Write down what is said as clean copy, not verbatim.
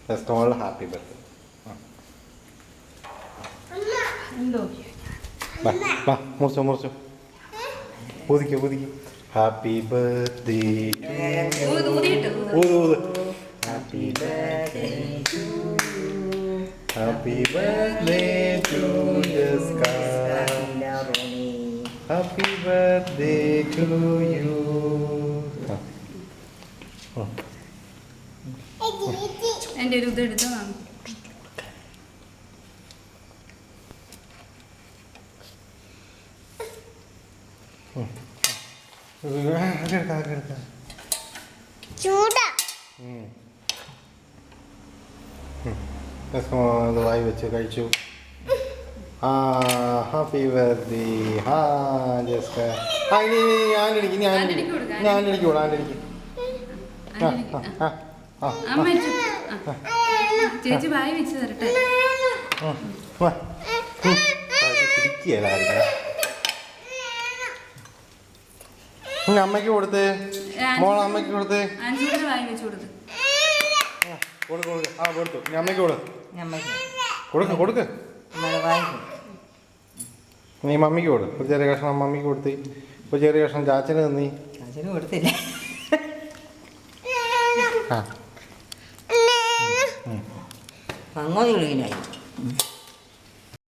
Just happy birthday. മുറിച്ചോ മുറിച്ചോ, ഊതിക്കോ ഊതിക്കോ. ഹാപ്പി ബർത്ത്ഡേ ഊത്. Happy birthday to you. Happy birthday to ജസ്ക. Happy birthday to you. എൻ്റെ ഒരു ഇതെടുത്തതാണ്. വായി വെച്ച് കഴിച്ചു. ആ ഹാപ്പി ബർത്ത്ഡേ. ഹാ ജസ്ക. ആ ഇനി ആൻ്റണിക്ക്, ഇനി ആൻ്റണിക്ക് കൂടെ, ആൻ്റണിക്ക്. ചേച്ചി വായി വെച്ച് തരട്ടെ. അമ്മയ്ക്ക് കൊടുത്ത്, മോളെ അമ്മയ്ക്ക് കൊടുത്ത്. വായി വെച്ച് കൊടുത്ത് കൊടുക്ക്. ആ കൊടുത്തു. അമ്മയ്ക്ക് കൊടുക്ക് കൊടുക്ക്. നീ മമ്മിക്ക് കൊടു. ഒരു ചെറിയ കഷ്ണം മമ്മിക്ക് കൊടുത്ത്, ഒരു ചെറിയ കഷ്ണം ചാച്ചന് തന്നി. ചാച്ചന് കൊടുത്തില്ല. ആ അങ്ങോട്ട് വിളിക്കാനായി.